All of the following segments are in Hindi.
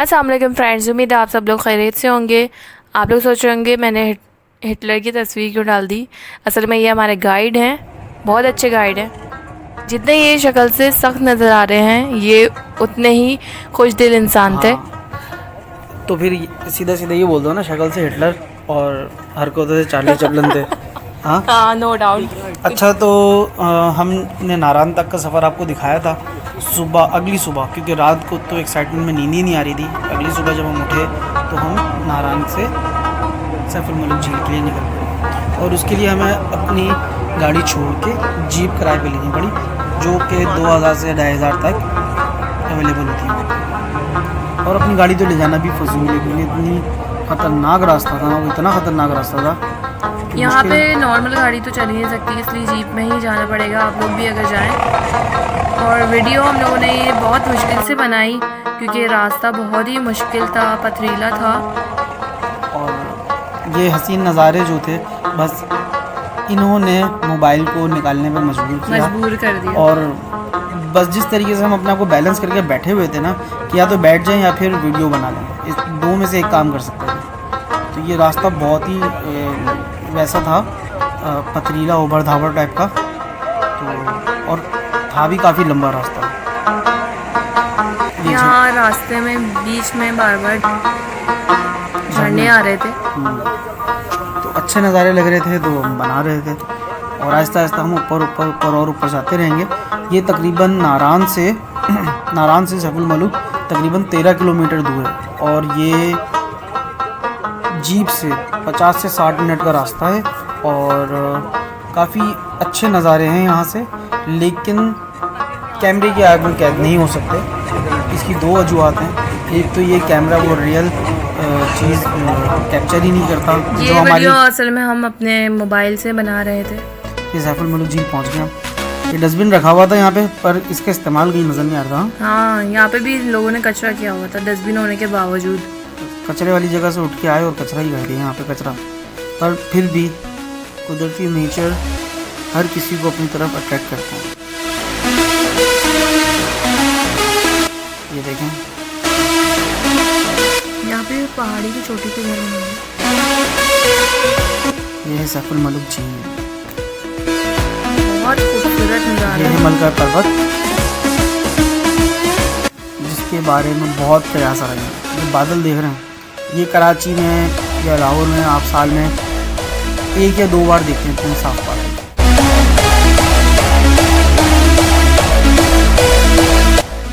अस्सलाम वालेकुम फ्रेंड्स, उम्मीद है आप सब लोग खैरियत से होंगे। आप लोग सोच रहे होंगे मैंने हिटलर की तस्वीर क्यों डाल दी। असल में ये हमारे गाइड हैं, बहुत अच्छे गाइड हैं। जितने ये शक्ल से सख्त नज़र आ रहे हैं, ये उतने ही खुश दिल इंसान थे। तो फिर सीधा सीधा ये बोल दो ना, शक्ल से हिटलर और हरकतों से चार्ली चैपलिन थे। हाँ, नो डाउट। अच्छा, तो हमने नारान तक का सफ़र आपको दिखाया था अगली सुबह, क्योंकि रात को तो एक्साइटमेंट में नींद ही नहीं आ रही थी। अगली सुबह जब हम उठे तो हम नारान से सैफुल मलक झील के लिए निकल गए, और उसके लिए हमें अपनी गाड़ी छोड़ के जीप किराए पे लेनी पड़ी, जो कि 2000 से 2500 तक अवेलेबल होती है। और अपनी गाड़ी तो ले जाना भी फजूल है, क्योंकि इतनी ख़तरनाक रास्ता था ना, वो इतना ख़तरनाक रास्ता था। यहाँ पे नॉर्मल गाड़ी तो चल ही नहीं सकती, इसलिए जीप में ही जाना पड़ेगा आप लोग भी अगर जाएं। और वीडियो हम लोगों ने ये बहुत मुश्किल से बनाई, क्योंकि रास्ता बहुत ही मुश्किल था, पथरीला था। और ये हसीन नज़ारे जो थे, बस इन्होंने मोबाइल को निकालने पर मजबूर कर दिया। और बस जिस तरीके से हम अपने आप को बैलेंस करके बैठे हुए थे ना, कि या तो बैठ जाएं या फिर वीडियो बना लें, इस दो में से एक काम कर सकते थे। तो ये रास्ता बहुत ही वैसा था, पथरीला उबड़ धाबड़ टाइप का, तो और था भी काफ़ी लंबा रास्ता। यहाँ रास्ते में बीच में बार बार झरने आ रहे थे, तो अच्छे नज़ारे लग रहे थे, तो हम बना रहे थे। और आहिस्ता आहिस्ता हम ऊपर जाते रहेंगे। ये तकरीबन नारान से सैफुल मलूक तकरीबन 13 किलोमीटर दूर है, और ये जीप से 50 से 60 मिनट का रास्ता है। और काफ़ी अच्छे नज़ारे हैं यहाँ से, लेकिन कैमरे की आग में कैद नहीं हो सकते। इसकी दो वजूहत हैं। एक तो ये कैमरा वो रियल चीज़ कैप्चर ही नहीं करता, जो हमारी असल में हम अपने मोबाइल से बना रहे थे। ये सैफुल मलूक झील पहुँच गए। ये डस्टबिन रखा हुआ था यहाँ पे, पर इसका इस्तेमाल कहीं नज़र नहीं आ रहा। हाँ, यहाँ पे भी लोगों ने कचरा किया हुआ था, डस्टबिन होने के बावजूद। कचरे वाली जगह से उठ के आए और कचरा ही कर दिया यहाँ पे कचरा। पर फिर भी कुदरती नेचर हर किसी को अपनी तरफ अट्रैक्ट करता है। ये देखें, यहाँ पे पहाड़ी की छोटी सी घर बनी है। ये है सैफुल मलूक झील, बहुत खूबसूरत नज़ारा। ये है मलका पर्वत, जिसके बारे में बहुत कयास आ रहे हैं। जो बादल देख रहे हैं, ये कराची में या लाहौर में आप साल में 1 या 2 बार देखते हैं इतने साफ बादल।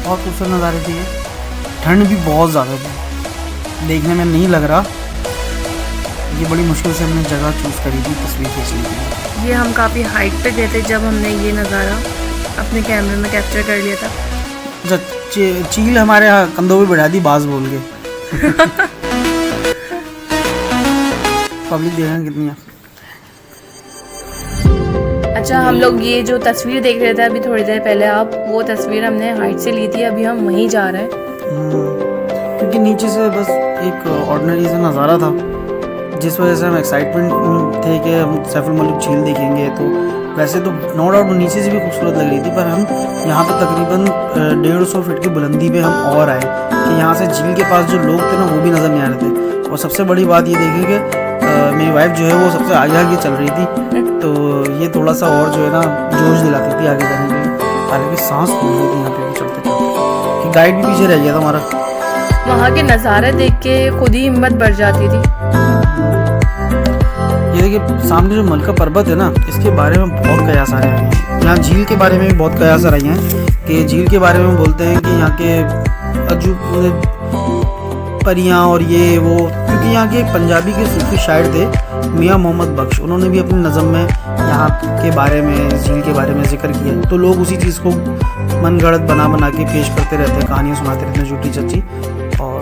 बहुत खूबसूरत नज़ारे थे। ठंड भी बहुत ज़्यादा थी, देखने में नहीं लग रहा। ये बड़ी मुश्किल से हमने जगह चूज़ करी थी तस्वीर खींचने के लिए। ये हम काफ़ी हाइट पे गए थे जब हमने ये नज़ारा अपने कैमरे में कैप्चर कर लिया था। चील हमारे कंधों पे बढ़ा दी बाज बोल के। पब्लिक देख रहे हैं कितनी है। अच्छा, हम लोग ये जो तस्वीर देख रहे थे अभी थोड़ी देर पहले, आप वो तस्वीर हमने हाइट से ली थी। अभी हम वहीं जा रहे हैं, क्योंकि नीचे से बस एक ऑर्डिनरी सा नज़ारा था, जिस वजह से हम एक्साइटमेंट थे कि हम सैफुल मलूक झील देखेंगे। तो वैसे तो नो डाउट नीचे से भी खूबसूरत लग रही थी, पर हम यहाँ पे तकरीबन 150 फीट की बुलंदी पे हम और आए कि यहाँ से झील के पास जो लोग थे ना, वो भी नज़र नहीं आ रहे थे। और सबसे बड़ी बात ये देखी कि मेरी वाइफ जो है वो सबसे आगे आगे चल रही थी, तो ये थोड़ा सा और जो है ना जोश दिलाती थी आगे जाने के। हालांकि सांस फूल रही थी यहाँ पे चलते चलते, गाइड भी पीछे रह गया था हमारा। वहाँ के नज़ारे देख के खुद ही हिम्मत बढ़ जाती थी। ये देखिए सामने जो मलका पर्वत है ना, इसके बारे में बहुत कयास आ रहे हैं। यहाँ झील के बारे में भी बहुत कयास आ रही हैं कि झील के बारे में बोलते हैं कि यहाँ के अजूब परियाँ और ये वो, क्योंकि यहाँ के एक पंजाबी के सूफी शायर थे मियाँ मोहम्मद बख्श, उन्होंने भी अपनी नज़म में यहाँ के बारे में, झील के बारे में जिक्र किया। तो लोग उसी चीज़ को मन गढ़ंत बना के पेश करते रहते हैं, कहानियाँ सुनाते रहते हैं झूठी सच्ची। और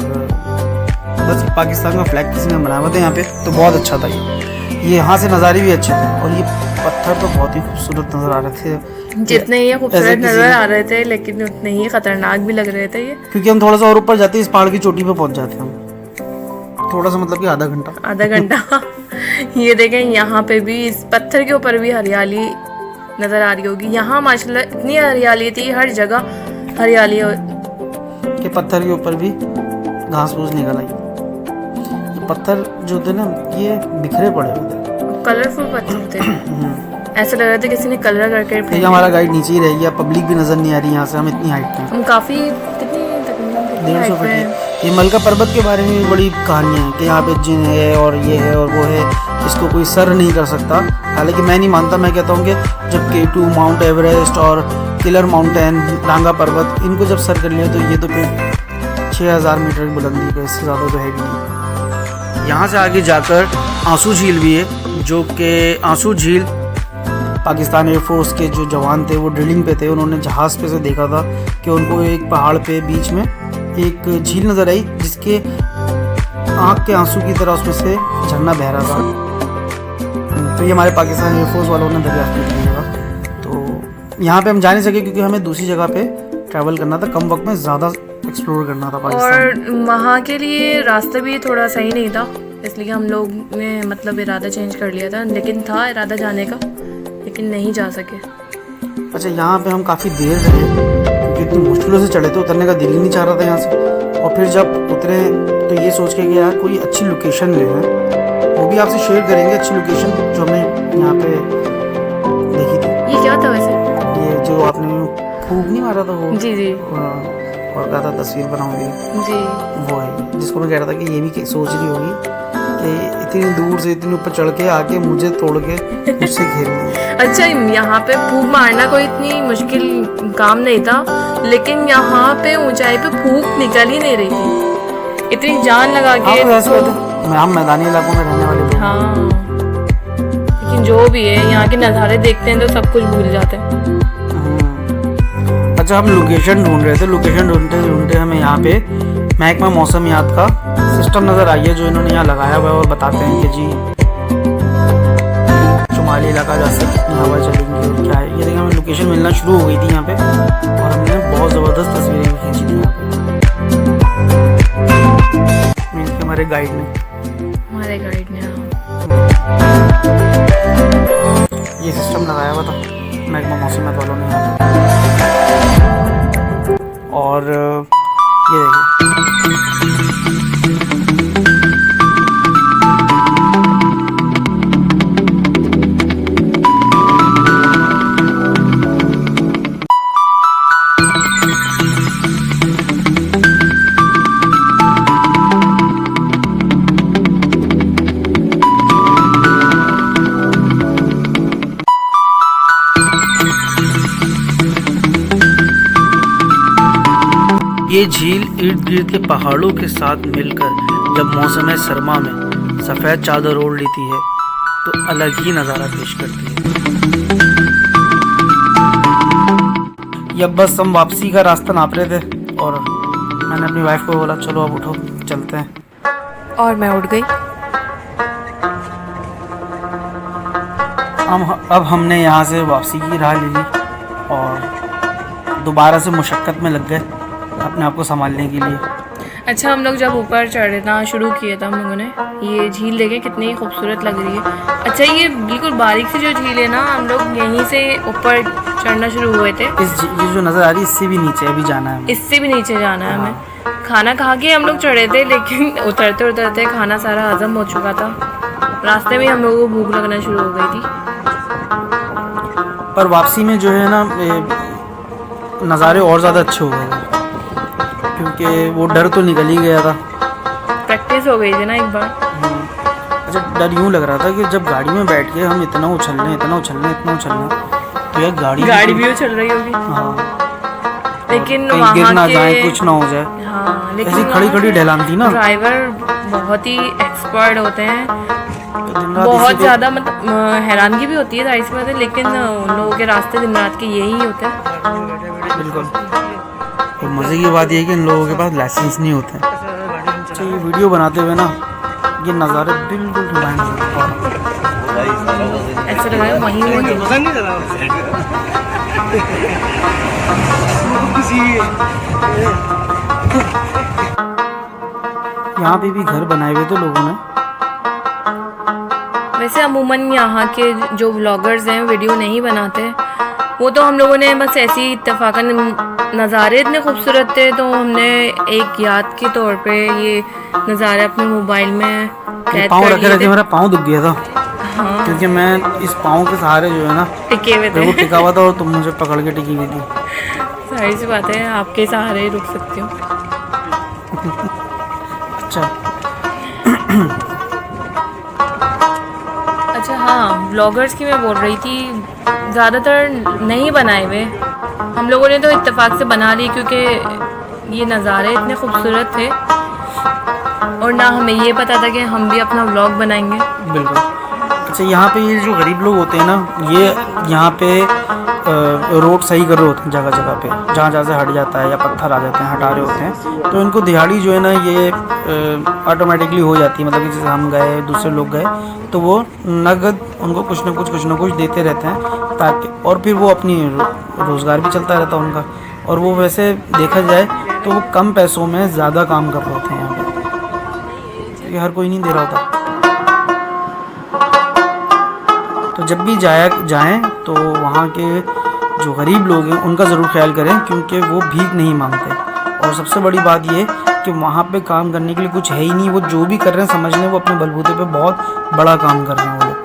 बस पाकिस्तान का फ्लैग किसी ने बनाया हुआ था यहाँ पे, तो बहुत अच्छा था ये यहाँ से नज़ारे भी अच्छे थे। और ये पत्थर तो बहुत ही खूबसूरत नज़र आ रहे थे, जितने ये खूबसूरत नज़र आ रहे थे, लेकिन उतने ही खतरनाक भी लग रहे थे ये, क्योंकि हम थोड़ा सा और ऊपर जाते इस पहाड़ की चोटी पे पहुँच जाते हम। थोड़ा सा मतलब कि आधा घंटा ये देखें, यहाँ पे भी इस पत्थर के ऊपर भी हरियाली नज़र आ रही होगी। यहाँ माशाल्लाह इतनी हरियाली थी, हर जगह हरियाली के पत्थर के ऊपर भी घास फूस निकल आई। ये पत्थर जो थे ना ये बिखरे पड़े हुए थे। कलरफुल पत्थर थे, ऐसा लग रहा था किसी ने कलर करके ठीक है, हमारा गाइड नीचे ही रह गया, पब्लिक भी नज़र नहीं आ रही यहाँ से, हम इतनी हाइट पे हैं। हम काफ़ी कितनी तकरीबन 150 हाइट पे हैं। फीट। ये मलका पर्वत के बारे में भी बड़ी कहानियाँ हैं कि यहाँ पे जिन है और ये है और वो है, इसको कोई सर नहीं कर सकता। हालांकि मैं नहीं मानता, मैं कहता हूँ कि जब K2, माउंट एवरेस्ट और किलर माउंटेन, नांगा पर्वत, इनको जब सर कर लिया तो ये तो फिर 6000 मीटर की बुलंदी पे, इससे ज़्यादा तो है भी नहीं। यहाँ से आगे जाकर आंसू झील भी है, जो कि आंसू झील पाकिस्तान एयरफोर्स के जो जवान थे वो ड्रिलिंग पे थे, उन्होंने जहाज़ पे से देखा था कि उनको एक पहाड़ पे बीच में एक झील नज़र आई जिसके आँख के आंसू की तरह उसमें से झरना बह रहा था। तो ये हमारे पाकिस्तान एयरफोर्स वालों ने दरियाफ्त की जगह। तो यहाँ पे हम जा नहीं सके क्योंकि हमें दूसरी जगह पे ट्रैवल करना था, कम वक्त में ज़्यादा एक्सप्लोर करना था पाकिस्तान। और वहाँ के लिए रास्ता भी थोड़ा सही नहीं था, इसलिए हम लोग ने मतलब इरादा चेंज कर लिया था, लेकिन था इरादा जाने का, लेकिन नहीं जा सके। अच्छा, यहाँ पे हम काफ़ी देर रहे क्योंकि इतनी मुश्किलों से चढ़े थे, उतरने का दिल ही नहीं चाह रहा था यहाँ से। और फिर जब उतरे तो ये सोच के कि यार कोई अच्छी लोकेशन ले लें, वो भी आपसे शेयर करेंगे अच्छी लोकेशन जो हमें यहाँ पे देखी थी। ये क्या था वैसे? ये जो आपने फूक नहीं मारा था वो, जी जी और कहा था तस्वीर बनाऊंगी, जी, वो है जिसको मैं कह रहा था कि ये भी सोच रही होगी कि इतनी दूर से इतनी ऊपर चढ़ के आके मुझे तोड़ के मुझसे घेर लिया। अच्छा, यहाँ पे फूक मारना कोई इतनी मुश्किल काम नहीं था, लेकिन यहाँ पे ऊंचाई पे फूक निकल ही नहीं रही थी, इतनी जान लगा के। हम मैदानी इलाकों में रहने वाले लोग। हाँ, लेकिन जो भी है यहाँ के नज़ारे देखते हैं तो सब कुछ भूल जाते हैं। अच्छा, हम लोकेशन ढूंढ रहे थे, लोकेशन ढूंढते ढूंढते हमें यहाँ पे महकमा मौसमियात का सिस्टम नज़र आई है जो इन्होंने यहाँ लगाया हुआ है और बताते हैं कि जी शुमाली इलाका जैसे कितनी हवा चलेंगी और क्या है। ये देखिए हमें लोकेशन मिलना शुरू हो गई थी यहाँ पे और हमने बहुत ज़बरदस्त तस्वीरें भी खींची थी यहाँ पे हमारे गाइड ने। ये सिस्टम लगाया हुआ था महकमा मौसमियात वालों ने यहाँ पे। और ये देखिए ये झील इर्द गिर्द के पहाड़ों के साथ मिलकर जब मौसम सरमा में सफ़ेद चादर ओढ़ लेती है तो अलग ही नज़ारा पेश करती है। ये बस हम वापसी का रास्ता नाप रहे थे और मैंने अपनी वाइफ को बोला चलो अब उठो चलते हैं, और मैं उठ गई। अब हमने यहाँ से वापसी की राह ले ली और दोबारा से मुशक्क़त में लग गए अपने आप को संभालने के लिए। अच्छा, हम लोग जब ऊपर चढ़ना शुरू किया था हम लोगों ने, ये झील देखें कितनी खूबसूरत लग रही है। अच्छा, ये बिल्कुल बारीक सी जो झील है ना, हम लोग यहीं से ऊपर चढ़ना शुरू हुए थे। ये जो नज़र आ रही है इससे भी नीचे अभी जाना है, इससे भी नीचे जाना है हमें। खाना खा के हम लोग चढ़े थे, लेकिन उतरते उतरते खाना सारा हजम हो चुका था, रास्ते में हम लोगों को भूख लगना शुरू हो गई थी। पर वापसी में जो है ना नज़ारे और ज़्यादा अच्छे हो गए क्योंकि वो डर तो निकल ही गया था, प्रैक्टिस हो गई थी ना एक बार। अच्छा, डर यूँ लग रहा था कि जब गाड़ी में बैठ के हम इतना उछलने तो यार गाड़ी भी उछल रही होगी। हाँ, लेकिन कहीं गिर ना जाए, कुछ ना हो जाए। हाँ, लेकिन ऐसी खड़ी खड़ी ढलान थी ना। ड्राइवर बहुत ही एक्सपर्ट होते हैं, तो बहुत ज़्यादा मतलब हैरानगी भी होती है जाहिर सी बात है, लेकिन उन लोगों के रास्ते दिन रात के यही होते हैं। बिल्कुल। तो मज़े की बात यह है कि इन लोगों के पास लाइसेंस नहीं होते। अच्छा, ये वीडियो बनाते हुए ना ये नज़ारे बिल्कुल ऐसा लगा है वहीं यहाँ पे भी घर बनाए हुए थे लोगों ने। वैसे अमूमन यहाँ के जो व्लॉगर्स हैं वीडियो नहीं बनाते, वो तो हम लोगों ने बस ऐसे ही इत्तेफाकन नज़ारे इतने खूबसूरत थे तो हमने एक याद के तौर पे ये नज़ारे अपने मोबाइल में कैद पाँव कर रखे लिए रखे थे। मेरा पाँव दुख गया था, हाँ, क्योंकि मैं इस पाँव के सहारे जो है ना टिके हुए वो थे। टिका हुआ था और तुम मुझे पकड़ के टिकी हुई थी। सारी सी बात है, आपके सहारे ही रुक सकती हूँ। अच्छा अच्छा हाँ, ब्लॉगर्स की मैं बोल रही थी, ज़्यादातर नहीं बनाए हुए, हम लोगों ने तो इत्तेफाक से बना लिए क्योंकि ये नज़ारे इतने खूबसूरत थे और ना हमें ये पता था कि हम भी अपना व्लॉग बनाएंगे। बिल्कुल। अच्छा, यहाँ पे ये जो गरीब लोग होते हैं ना, ये यहाँ पे रोड सही कर रहे होते हैं जगह जगह पे, जहाँ जहाँ से हट जाता है या पत्थर आ जाते हैं हटा रहे होते हैं, तो इनको दिहाड़ी जो है ना ये ऑटोमेटिकली हो जाती है। मतलब कि जैसे हम गए, दूसरे लोग गए, तो वो नगद उनको कुछ ना कुछ देते रहते हैं, ताकि और फिर वो अपनी रोज़गार भी चलता रहता है उनका। और वो वैसे देखा जाए तो वो कम पैसों में ज़्यादा काम कर रहे होते हैं यहाँ पर, क्योंकि हर कोई नहीं दे रहा होता। तो जब भी जाएं तो वहाँ के जो गरीब लोग हैं उनका ज़रूर ख्याल करें, क्योंकि वो भीख नहीं मांगते। और सबसे बड़ी बात ये कि वहाँ पे काम करने के लिए कुछ है ही नहीं, वो जो भी कर रहे हैं समझ लें वो अपने बलबूते पे बहुत बड़ा काम कर रहे हैं वो लोग।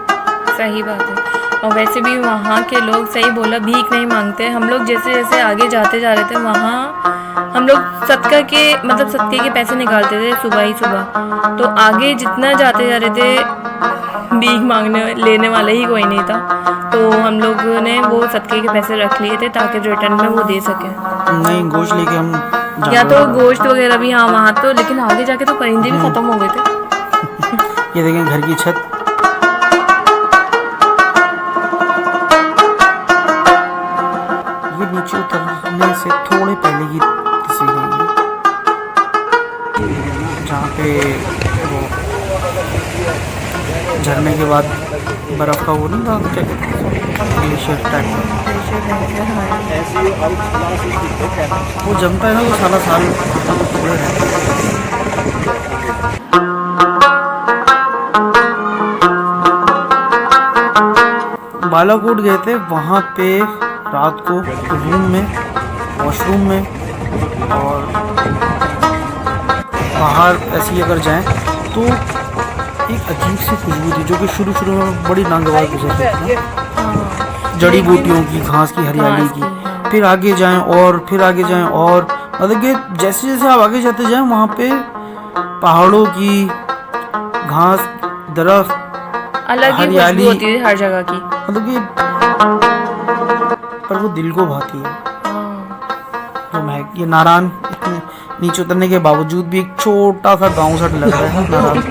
सही बात है। और वैसे भी वहाँ के लोग, सही बोला, भीख नहीं मांगते। हम लोग जैसे जैसे आगे जाते जा रहे थे वहाँ हम लोग सदके के पैसे निकालते थे सुबह ही सुबह। तो आगे जितना जाते जा रहे थे भीख मांगने लेने वाला ही कोई नहीं था, तो हम लोगों ने वो सदके के पैसे रख लिए थे ताकि रिटर्न में वो दे सकें। नहीं, गोश्त लेके हम या तो गोश्त वगैरह भी, हाँ वहाँ तो, लेकिन आगे जाके तो परिंदे भी ख़त्म हो गए थे। ये देखें घर की छत, ये नीचे उतरने से थोड़े पहले की तस्वीर है, जहाँ पे वो झरने के बाद बर्फ़ का वो नहीं था, ग्लेशियर टाइप वो जमता है ना, वो साला साल थोड़े रहता है। बालाकोट गए थे, वहाँ पे रात को रूम में, वॉशरूम में और बाहर ऐसी अगर जाएं तो एक अजीब सी खुशबू थी, जो कि शुरू में बड़ी नागवार गुजरती थी, जड़ी बूटियों की, घास की, हरियाली की। फिर आगे जाएं और फिर आगे जाएं और मतलब कि जैसे जैसे आप आगे जाते जाएं वहाँ पे पहाड़ों की, घास, दरख्त, अलग ही खुशबू होती है हर जगह की, मतलब कि पर वो दिल को भाती है। जो महक, ये नारायण नीचे उतरने के बावजूद भी एक छोटा सा गांव सा लग रहा है नारायण।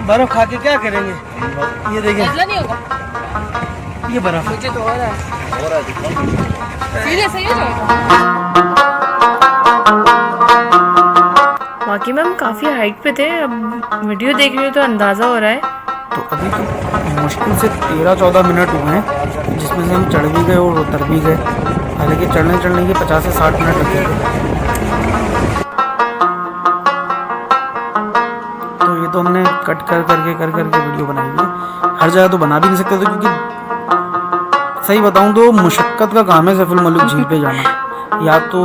बर्फ खा के क्या करेंगे, ये देखें, नहीं होगा ये बर्फ मुझे तो हो रहा है सीधे सही हो जाएगा। बाकी में हम काफ़ी हाइट पे थे, अब वीडियो देख रहे हो तो अंदाज़ा हो रहा है। तो अभी तो मुश्किल से 13-14 मिनट हुए हैं, जिसमें से हम चढ़ भी गए और उतर भी गए। हालांकि चढ़ने के 50 से 60 मिनट लगे थे। तो ये तो हमने कट कर करके वीडियो बनाई है। हर जगह तो बना भी नहीं सकते थे, क्योंकि सही बताऊं तो मुशक्क़त का काम है सैफुल मलूक झील पे जाना। या तो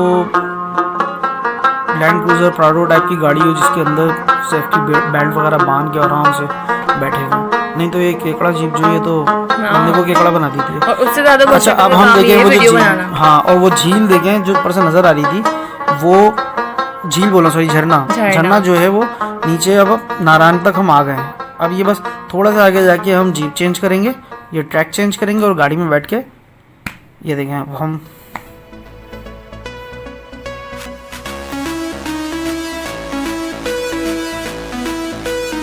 लैंड क्रूज़र प्राडो टाइप की गाड़ी हो जिसके अंदर सेफ्टी बेल्ट वगैरह बांध के आराम से बैठे हुए, नहीं तो ये केकड़ा जीप जो है तो हमने को केकड़ा बना दी थी। और उससे ज़्यादा अच्छा, अब हम देखें वो जो झील, हाँ, और वो झील देखें जो ऊपर से नज़र आ रही थी, वो झील बोला, सॉरी, झरना जो है वो नीचे। अब नारायण तक हम आ गए हैं। अब ये बस थोड़ा सा आगे जाके हम जीप चेंज करेंगे, ये ट्रैक चेंज करेंगे और गाड़ी में बैठ के ये देखें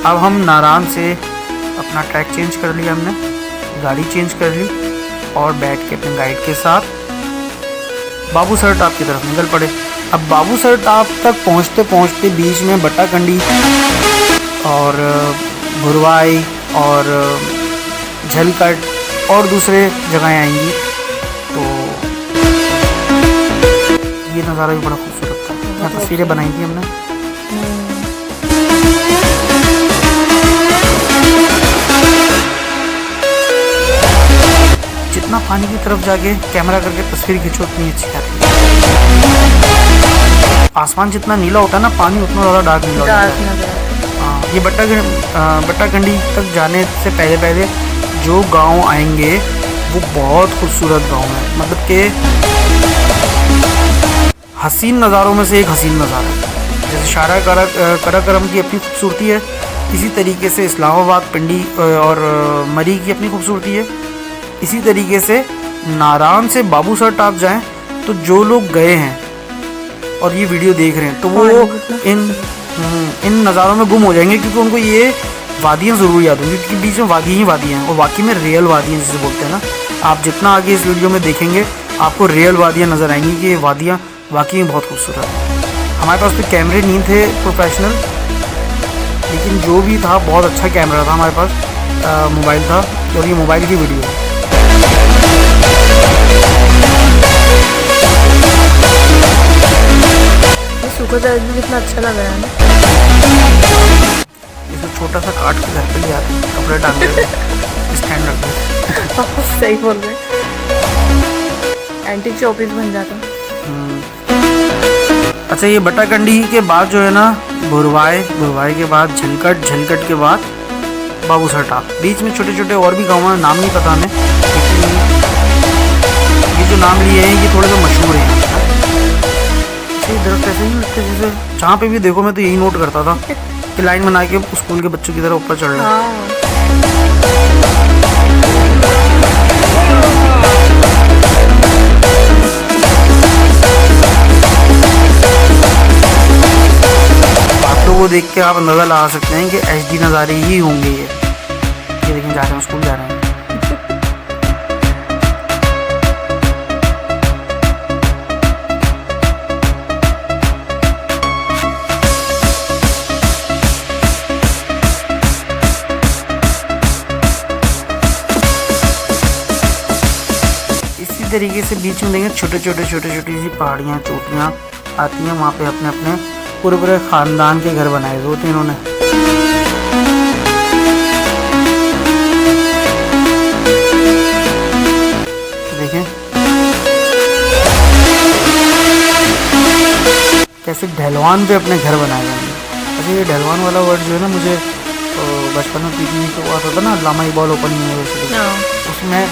अब हम नारायण से अपना ट्रैक चेंज कर लिया हमने, गाड़ी चेंज कर ली और बैठ के अपने गाइड के साथ बाबूसर टाप की तरफ निकल पड़े। अब बाबूसर टाप तक पहुंचते पहुंचते बीच में बट्टाकंडी और भुरवाई और झलकट और दूसरे जगहें आएंगी। तो ये नज़ारा भी बड़ा खूबसूरत था, यहाँ तस्वीरें बनाई थी हमने। जितना पानी की तरफ जाके कैमरा करके तस्वीर खींचो उतनी अच्छी आती है। आसमान जितना नीला होता है ना, पानी उतना ज़्यादा डार्क नीला होता डार्क है। नजर आता है। हाँ, ये बट्टाकंडी तक जाने से पहले जो गांव आएंगे वो बहुत खूबसूरत गांव है, मतलब कि हसीन नज़ारों में से एक हसीन नज़ारा है। जैसे शारा कराकरम की अपनी खूबसूरती है, इसी तरीके से इस्लामाबाद, पिंडी और मरी की अपनी खूबसूरती है। इसी तरीके से नारायण से बाबूसर टाप जाएं तो जो लोग गए हैं और ये वीडियो देख रहे हैं तो वो इन नज़ारों में गुम हो जाएंगे, क्योंकि उनको ये वादियाँ ज़रूर याद होंगी, क्योंकि बीच में वादी ही वादियाँ हैं और वाकई में रियल वादियाँ जिसे बोलते हैं ना। आप जितना आगे इस वीडियो में देखेंगे आपको रियल वादियाँ नज़र आएंगी कि ये वादियाँ वाकई में बहुत खूबसूरत है। हमारे पास तो कैमरे नहीं थे प्रोफेशनल, लेकिन जो भी था बहुत अच्छा कैमरा था हमारे पास, मोबाइल था, और ये मोबाइल की वीडियो है। सूखा दर्द भी कितना अच्छा लग रहा है ना। इसको छोटा सा काट के घर पे ले आते हैं, कपड़े डाल देते हैं, स्टैंड रख देते हैं। सही बोल रहे हैं, एंटीक शॉपीस बन जाता है। अच्छा, ये बट्टाकंडी के बाद जो है ना भुरवाई के बाद झलकट के बाद बाबूसर टाप, बीच में छोटे छोटे और भी गाँव हैं, नाम नहीं पता हमें, लेकिन ये जो नाम लिए हैं ये थोड़े से मशहूर हैं। दरख्त ऐसे ही लगते जैसे जहाँ पे भी देखो, मैं तो यही नोट करता था कि लाइन बना के स्कूल के बच्चों की तरह ऊपर चढ़ रहे हैं। आप लोगों को देख के आप अंदाजा लगा सकते हैं कि HD नज़ारे ही होंगे ये लेकिन जा रहे हैं, स्कूल जा रहे हैं। तरीके से बीच में देंगे छोटे छोटी सी पहाड़ियाँ, चोटियाँ आती हैं, वहाँ पे अपने अपने पूरे ख़ानदान के घर बनाए हुए होते हैं इन्होंने। देखें कैसे ढलवान पे अपने घर बनाए गए हैं। अच्छा, ये ढलवान वाला वर्ड जो है ना, मुझे बचपन में पीटी तो हुआ था ना, लामा इकबाल ओपन यूनिवर्सिटी, उसमें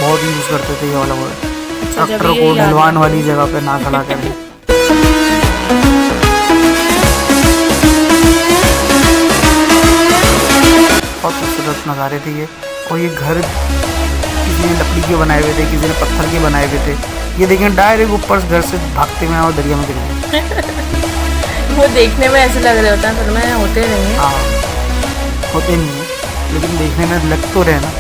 बहुत यूज़ करते थे ये वाला वर्ड। ट्रैक्टर को ढलवान वाली जगह पे ना खड़ा करें। बहुत खूबसूरत नज़ारे थे ये। और ये घर किसी ने लकड़ी के बनाए हुए थे, किसी ने पत्थर के बनाए हुए थे। ये देखें डायरेक्ट ऊपर घर से भागते हुए और दरिया में गिर गए। वो देखने में ऐसे लग रहे होता है, फिर में होते नहीं है। हाँ, होते नहीं है, लेकिन देखने में लग तो रहे ना।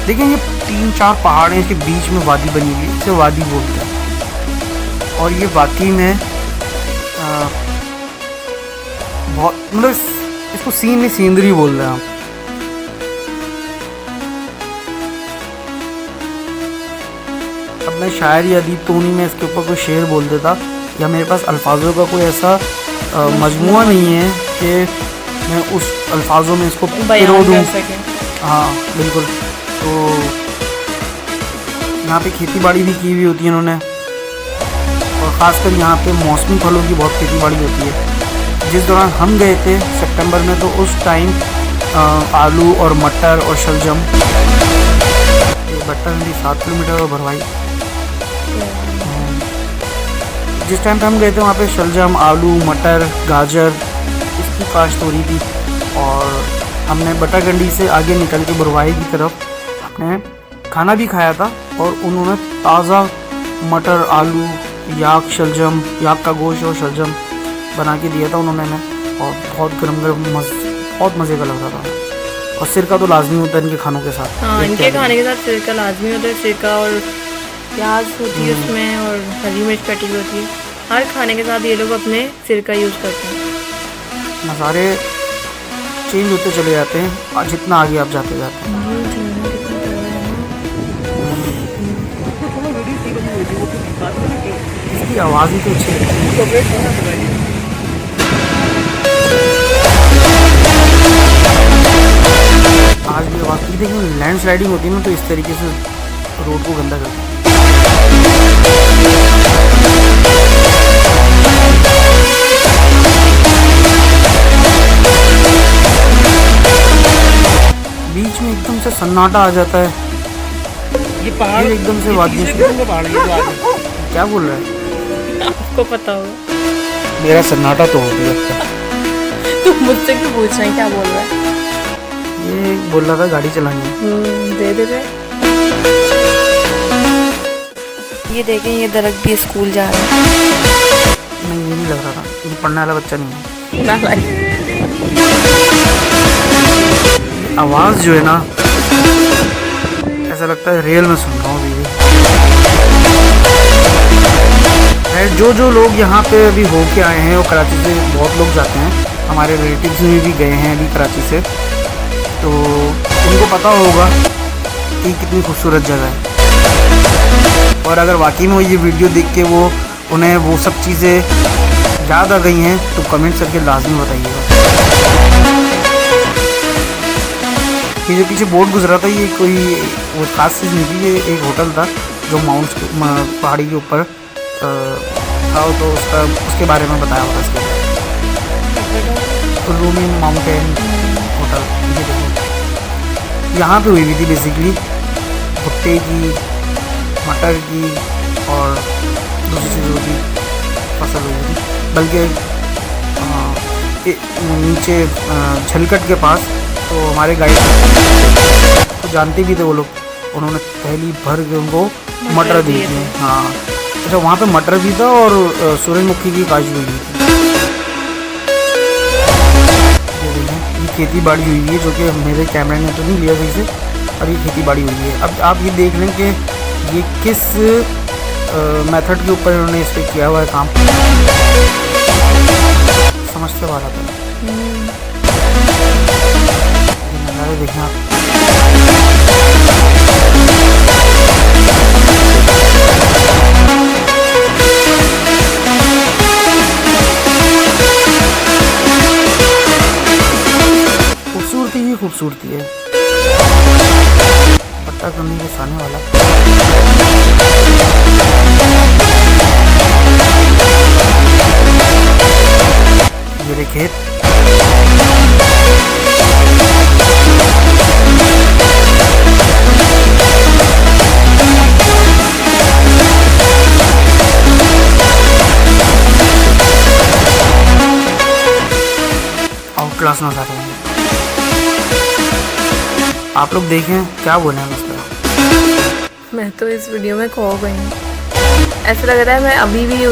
देखिए ये 3-4 पहाड़ हैं, इसके बीच में वादी बनी हुई है, इसे वादी बोलते हैं। और ये वाकई में बहुत, मतलब इसको सीन नहीं सीनरी बोल रहे हैं हम। अब मैं शायर या अदीब तो नहीं, मैं इसके ऊपर कोई शेर बोल देता, या मेरे पास अल्फाजों का कोई ऐसा मजमुआ नहीं है कि मैं उस अल्फाजों में इसको पिरो दूँ। हाँ बिल्कुल। तो यहाँ पे खेती बाड़ी भी की हुई होती है इन्होंने, और ख़ासकर यहाँ पे मौसमी फलों की बहुत खेती बाड़ी होती है। जिस दौरान हम गए थे सितंबर में, तो उस टाइम आलू और मटर और शलजम, ये बट्टाकंडी 7 किलोमीटर और भरवाई, जिस टाइम पे हम गए थे वहाँ पे शलजम, आलू, मटर, गाजर इसकी काश्त हो रही थी। और हमने बट्टाकंडी से आगे निकल के भरवाई की तरफ अपने खाना भी खाया था, और उन्होंने ताज़ा मटर, आलू, याक, शलजम, याक का गोश्त और शलजम बना के दिया था उन्होंने हमें, और बहुत गर्म बहुत मज़े का लग रहा था। और सिरका तो लाजमी होता है इनके खानों के साथ। हाँ, इनके खाने के साथ सिरका लाजमी होता है। सिरका और प्याज होती है उसमें, और हरी मिर्च कटी हुई होती है। हर खाने के साथ ये लोग अपने सिरका यूज़ करते हैं। नज़ारे चेंज होते चले जाते हैं और जितना आगे आप जाते जाते हैं। इसकी आवाज़ ही तो अच्छी है। आज भी आवाज़ की देखिए, लैंड स्लाइडिंग होती है ना, तो इस तरीके से रोड को गंदा करती है। सन्नाटा आ जाता है। ये पहाड़ फिर एकदम से वादियों तीसरे से किस्म का पहाड़ है ये जो आगे। क्या बोल रहा है? आपको पता होगा। मेरा सन्नाटा तो हो गया अब तक। तुम मुझसे क्यों पूछ रहे हैं क्या बोल रहा है? ये बोल रहा था गाड़ी चलानी है। दे दे। ये देखें, ये दरख्त भी स्कूल जा रहा है। नहीं, ये नहीं लग रहा था, ये पढ़ने वाला बच्चा नहीं है। नालायक। आवाज़ जो है ना, ऐसा लगता है रियल में सुन रहा हूँ अभी। जो लोग यहाँ पे अभी होके आए हैं, वो कराची से बहुत लोग जाते हैं, हमारे रिलेटिव्स में भी गए हैं अभी कराची से, तो उनको पता होगा कि कितनी खूबसूरत जगह है। और अगर वाकई में वो ये वीडियो देख के उन्हें वो सब चीज़ें याद आ गई हैं तो कमेंट करके लाजमी बताइएगा। ये जो पीछे बोर्ड गुजरा था, ये कोई वो खास चीज़ नहीं थी, ये एक होटल था जो माउंट पहाड़ी के ऊपर था, तो उसके बारे में बताया होगा इसके रूमी माउंटेन होटल। ये देखो, यहाँ पे हुई हुई थी बेसिकली भुट्टे की, मटर की और दूसरी चीज़ों की फसल हुई थी। बल्कि नीचे झलकट के पास तो हमारे गाइड तो जानते भी थे वो लोग, उन्होंने पहली भर के उनको मटर दी थी। हाँ, अच्छा, वहाँ पे मटर भी था और सूरजमुखी की काशी हुई थी। ये खेती बाड़ी हुई है, जो कि मेरे कैमरे ने तो नहीं लिया सही से, और ये खेती बाड़ी हुई है। अब आप ये देख लें कि ये किस मेथड के ऊपर इन्होंने इस पर किया हुआ है काम, समझते वाला था। देखें आप, खूबसूरती ही खूबसूरती है। पट्टा करने के सामने वाला मेरे खेत, आउट क्लास नज़ारे हैं। आप लोग देखें क्या बोले हैं उसका। मैं तो इस वीडियो में खो गई हूँ। ऐसा लग रहा है मैं अभी भी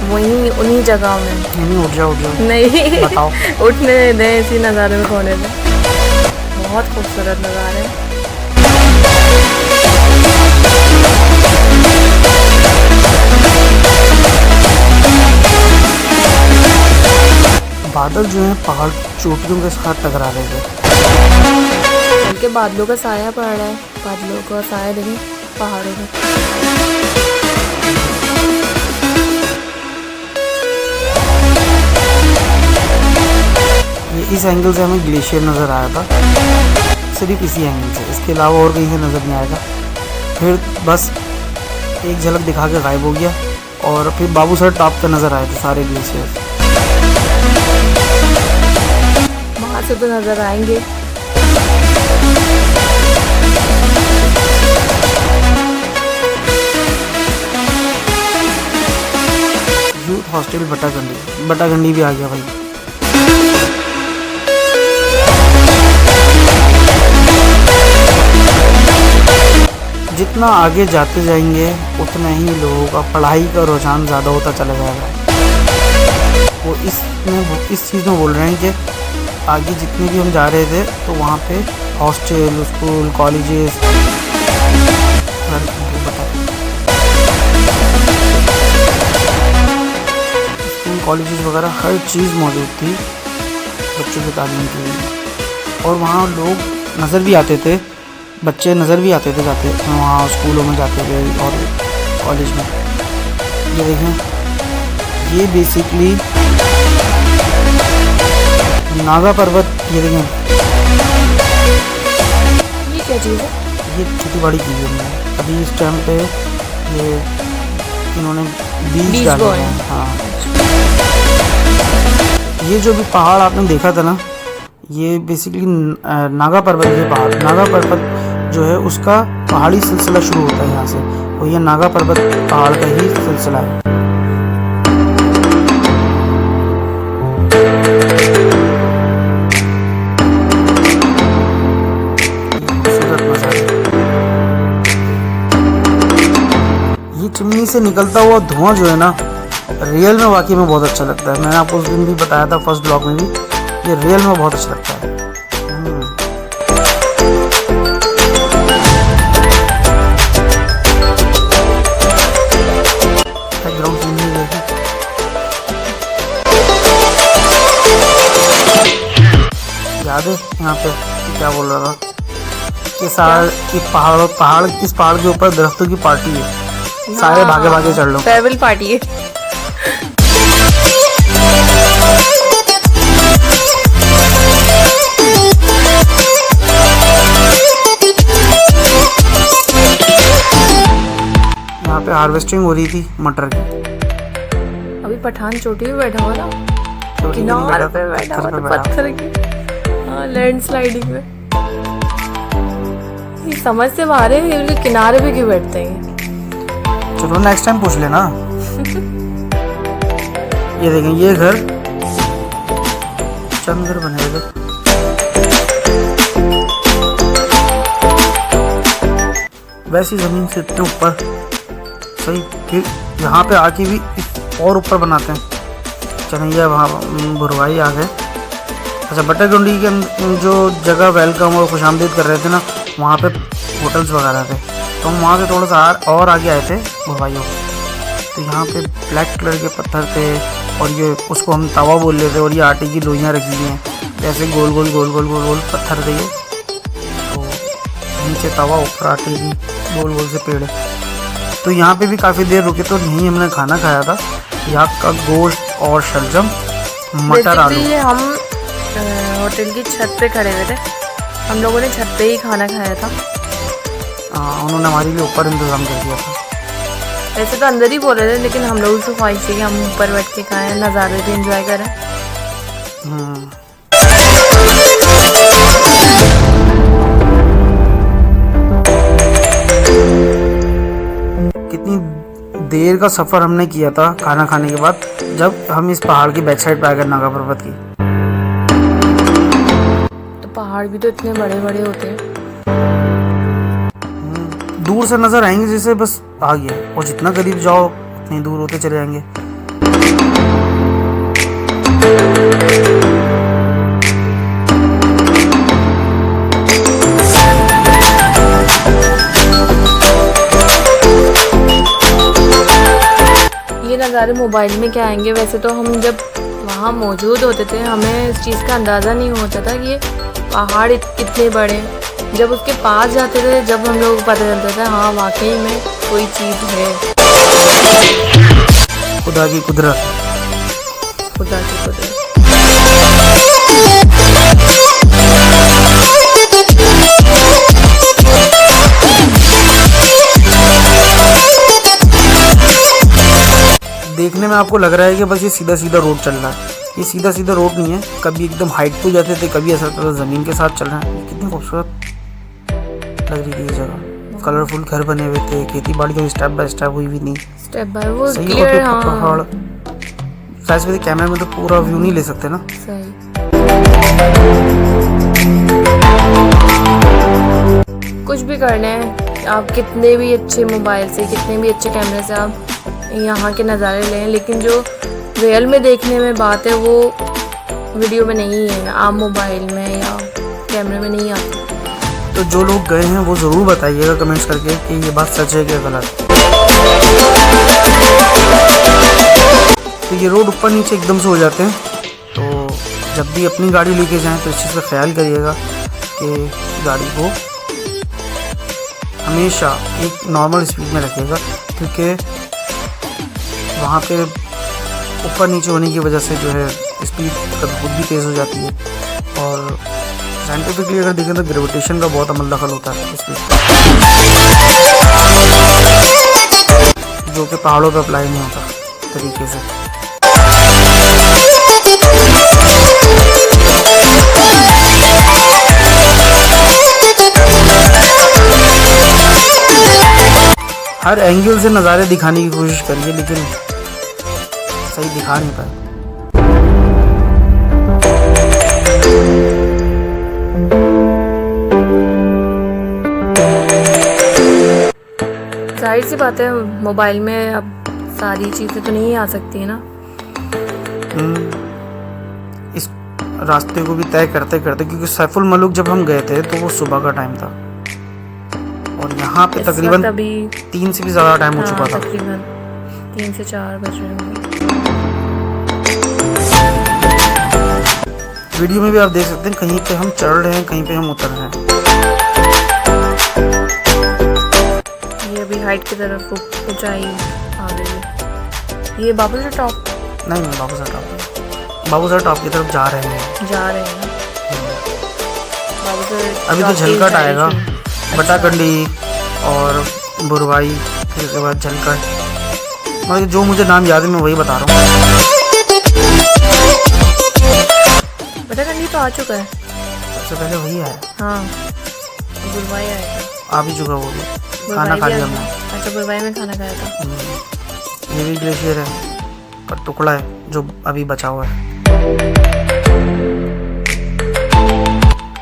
वहीं उन्हीं जगह में। नहीं, उठ जाओ नहीं, बताओ। उठने दें, इसी नज़ारे में खोने दें। बहुत खूबसूरत नज़ारे हैं। बादल जो है पहाड़ की चोटियों के साथ टकरा रहे थे। बल्कि बादलों का साया पड़ रहा है, बादलों का साया देखें पहाड़ों में। ये इस एंगल से हमें ग्लेशियर नज़र आया था, सिर्फ इसी एंगल से, इसके अलावा और कहीं से नज़र नहीं आएगा। फिर बस एक झलक दिखा के गायब हो गया, और फिर बाबूसर टॉप पे नज़र आए थे सारे ग्लेशियर। वहाँ से तो नज़र आएंगे। यूथ हॉस्टल बटागंडी भी आ गया भाई। जितना आगे जाते जाएंगे उतना ही लोगों का पढ़ाई का रुझान ज़्यादा होता चला जाएगा। वो इस चीज़ में बोल रहे हैं कि आगे जितने भी हम जा रहे थे तो वहाँ पे hostel, school, colleges, school colleges वगैरह हर चीज़ मौजूद थी बच्चों की तालीम के लिए। और वहाँ लोग नज़र भी आते थे, बच्चे नज़र भी आते थे जाते वहाँ स्कूलों में जाते थे और कॉलेज में। ये देखें, ये बेसिकली नागा पर्वत, ये देखें, ये क्या चीज़ है? ये खेती बाड़ी की है हमने अभी इस टाइम पे। ये इन्होंने बीज डाले हैं। हाँ, ये जो भी पहाड़ आपने देखा था ना, ये बेसिकली नागा पर्वत के पहाड़, नागा पर्वत जो है उसका पहाड़ी सिलसिला शुरू होता है यहाँ से, और ये नागा पर्वत पहाड़ का ही सिलसिला है। खूबसूरत नज़ारा। ये चिमनी से निकलता हुआ धुआं जो है ना, रियल में वाकई में बहुत अच्छा लगता है। मैंने आपको उस दिन भी बताया था फर्स्ट ब्लॉग में भी, ये रियल में बहुत अच्छा लगता है। बैकग्राउंड सीन नहीं देखी, याद है यहाँ पे क्या बोल रहा था कि पहाड़ इस पहाड़ के ऊपर दरख्तों की पार्टी है, सारे भागे भागे चढ़ लो। फेयरवेल पार्टी है। यहाँ पे हार्वेस्टिंग हो रही थी मटर की। अभी पठान चोटी पे बैठा हुआ ना, तो किनारे पे बैठा हुआ था पत्थर की, हाँ लैंडस्लाइडिंग में। ये समझ से बाहर है, ये उनके किनारे पे क्यों बैठते हैं? चलो नेक्स्ट टाइम पूछ लेना। ये देखें, ये घर चंद घर बने हुए, वैसी जमीन से इतने ऊपर सही, फिर यहाँ पे आके भी और ऊपर बनाते हैं। चनैया वहाँ बुरवाई आ गए। अच्छा, बट्टागुंडी के जो जगह वेलकम और खुशामदीद कर रहे थे ना, वहाँ पे होटल्स वगैरह थे, तो हम वहाँ से थोड़ा सा और आगे आए थे बुरवाइयों। तो यहाँ पे ब्लैक कलर के पत्थर थे, और ये उसको हम तवा बोल लेते थे, और ये आटे की लोइयाँ रखी हुई हैं, जैसे गोल गोल गोल गोल गोल गोल पत्थर थे ये। तो नीचे तवा, ऊपर आटे की गोल गोल से पेड़। तो यहाँ पे भी काफ़ी देर रुके, तो नहीं हमने खाना खाया था यहाँ का गोश्त और शलजम, मटर आलू। हम होटल की छत पे खड़े हुए थे, हम लोगों ने छत पे ही खाना खाया था। उन्होंने हमारे लिए ऊपर इंतज़ाम कर दिया था। वैसे तो अंदर ही बोल रहे थे, लेकिन हम लोगों से ख्वाहिश थी कि हम ऊपर बैठ के खाएं, नज़ारे भी एंजॉय करें। कितनी देर का सफ़र हमने किया था खाना खाने के बाद, जब हम इस पहाड़ की बैक साइड पे आ गए, नागा पर्वत की। तो पहाड़ भी तो इतने बड़े बड़े होते हैं, दूर से नज़र आएंगे जैसे बस आ गया, और जितना करीब जाओ उतनी दूर होते चले जाएंगे। ये नज़ारे मोबाइल में क्या आएंगे। वैसे तो हम जब वहाँ मौजूद होते थे, हमें इस चीज़ का अंदाज़ा नहीं होता था कि ये पहाड़ इतने बड़े। जब उसके पास जाते थे, जब हम लोग पता चलता था हाँ वाकई में कोई चीज़ है। खुदा की कुदरत। खुदा की कुदरत। देखने में आपको लग रहा है कि बस ये सीधा सीधा रोड चल रहा है, ये सीधा सीधा रोड नहीं है। कभी एकदम हाइट पे जाते थे, कभी ऐसा लगता था ज़मीन के साथ चल रहा है। कितनी खूबसूरत लग रही थी ये जगह, कलरफुल घर बने हुए थे, खेती बाड़ी जो स्टेप बाय स्टेप हुई भी नहीं, स्टेप बाय वो सही क्लियर। पहाड़ साइज में कैमरे में तो पूरा व्यू नहीं ले सकते ना। सही। कुछ भी करना है, आप कितने भी अच्छे मोबाइल से, कितने भी अच्छे कैमरे से आप यहाँ के नज़ारे लें, लेकिन जो रियल में देखने में बात है वो वीडियो में नहीं है, आप मोबाइल में या कैमरे में नहीं आती। तो जो लोग गए हैं वो ज़रूर बताइएगा कमेंट्स करके कि ये बात सच है क्या गलत। तो ये रोड ऊपर नीचे एकदम से हो जाते हैं, तो जब भी अपनी गाड़ी लेके जाएं तो इस चीज़ का ख्याल करिएगा कि गाड़ी को हमेशा एक नॉर्मल स्पीड में रखिएगा, क्योंकि वहाँ पे ऊपर नीचे होने की वजह से जो है स्पीड कभी खुद भी तेज़ हो जाती है। और साइंटिफिकली अगर देखें तो ग्रेविटेशन का बहुत अमल दखल होता है स्पीड पर, जो कि पहाड़ों पर अप्लाई नहीं होता तरीके से। हर एंगल से नज़ारे दिखाने की कोशिश करिए, लेकिन सही दिखा नहीं पाए। जाहिर सी बात है, मोबाइल में अब सारी चीज़ें तो नहीं आ सकती है ना। इस रास्ते को भी तय करते करते, क्योंकि सैफुल मलूक जब हम गए थे तो वो सुबह का टाइम था और यहाँ पे तकरीबन अभी 3 से भी ज़्यादा टाइम हो चुका था। तकरीबन 3 से 4 बज रहे होंगे। वीडियो में भी आप देख सकते हैं, कहीं पे हम चढ़ रहे हैं, कहीं पे हम उतर रहे हैं। ये अभी हाइट की तरफ ऊंचाई आ गई है। ये बाबूसर टॉप नहीं, बाबूसर टॉप की तरफ जा रहे हैं। बाबूसर अभी तो झलकट आएगा, बटाकंडी और बुरवाई, फिर उसके बाद झलकट। मतलब जो मुझे नाम याद है मैं वही बता रहा हूँ। बटाकंडी तो आ चुका है, सबसे पहले वही आया। हाँ, बुरवाई आएगा। आ भी चुका वो भी, खाना खा लिया हमने। अच्छा, बुरवाई में खाना खाया था। ये भी ग्लेशियर है का टुकड़ा है जो अभी बचा हुआ है।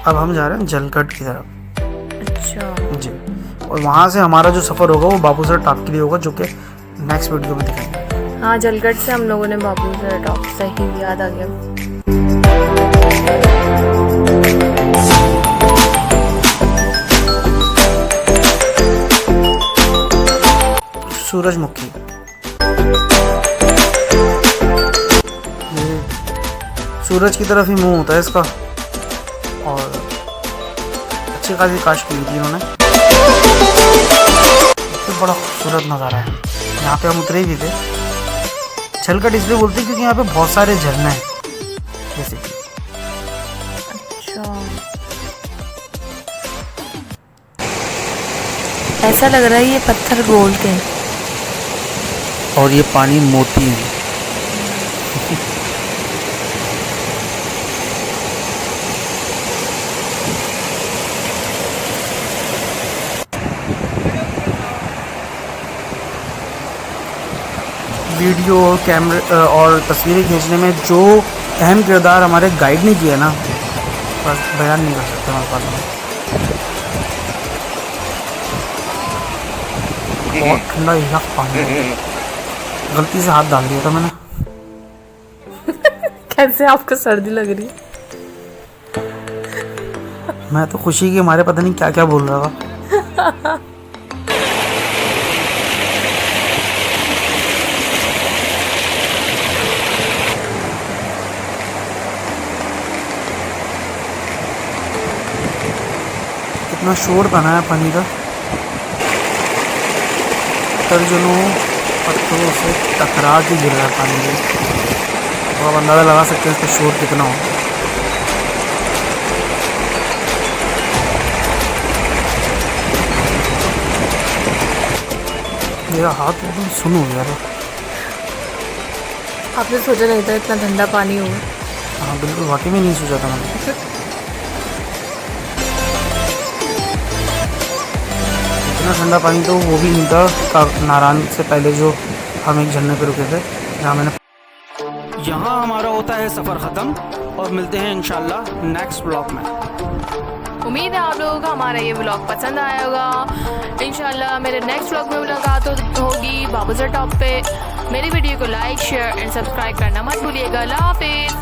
अब हम जा रहे हैं झलकट की तरफ। अच्छा जी, और वहाँ से हमारा जो सफ़र होगा वो बाबूसर टॉप के लिए होगा, जो कि नेक्स्ट वीडियो में दिखाएंगे। हाँ, झलकट से हम लोगों ने बाबूसर टॉप, सही याद आ गया। सूरजमुखी, ये सूरज की तरफ ही मुंह होता है इसका, और अच्छी खासी काश की थी इन्होंने। तो बड़ा खूबसूरत नज़ारा है। यहाँ पे हम उतरे भी थे। झलकट इसलिए बोलते हैं क्योंकि यहाँ पे बहुत सारे झरने हैं जैसे कि। अच्छा, ऐसा लग रहा है ये पत्थर गोल्ड के हैं। और ये पानी मोती है। वीडियो और कैमरे और तस्वीरें खींचने में जो अहम किरदार हमारे गाइड ने किया ना, बस बयान नहीं कर सकते हमारे पास में। बहुत ठंडा इलाका पानी है। गलती से हाथ डाल दिया था मैंने। कैसे आपको सर्दी लग रही है? मैं तो खुशी के मारे पता नहीं क्या क्या बोल रहा था। कितना शोर बना है पानी का। दर्जनों पत्थरों से टकरा के गिर रहा है पानी में। तो आप अंदाज़ा लगा सकते हैं इसका शोर कितना हो। मेरा हाथ एकदम सुन हो गया था। आपने सोचा नहीं था इतना ठंडा पानी होगा? हाँ बिल्कुल, वाकई में नहीं सोचा था मैंने। इतना ठंडा पानी तो वो भी नहीं था नारायण से पहले जो हम एक झरने पे रुके थे, जहाँ मैंने। यहाँ हमारा होता है सफ़र ख़त्म और मिलते हैं इंशाल्लाह नेक्स्ट ब्लॉग में। उम्मीद है आप लोगों को हमारा ये व्लॉग पसंद आया होगा। इंशाल्लाह मेरे नेक्स्ट व्लॉग में मुलाकात होगी बाबूसर टॉप पे। मेरी वीडियो को लाइक, शेयर एंड सब्सक्राइब करना मत भूलिएगा। अल्लाह हाफिज़।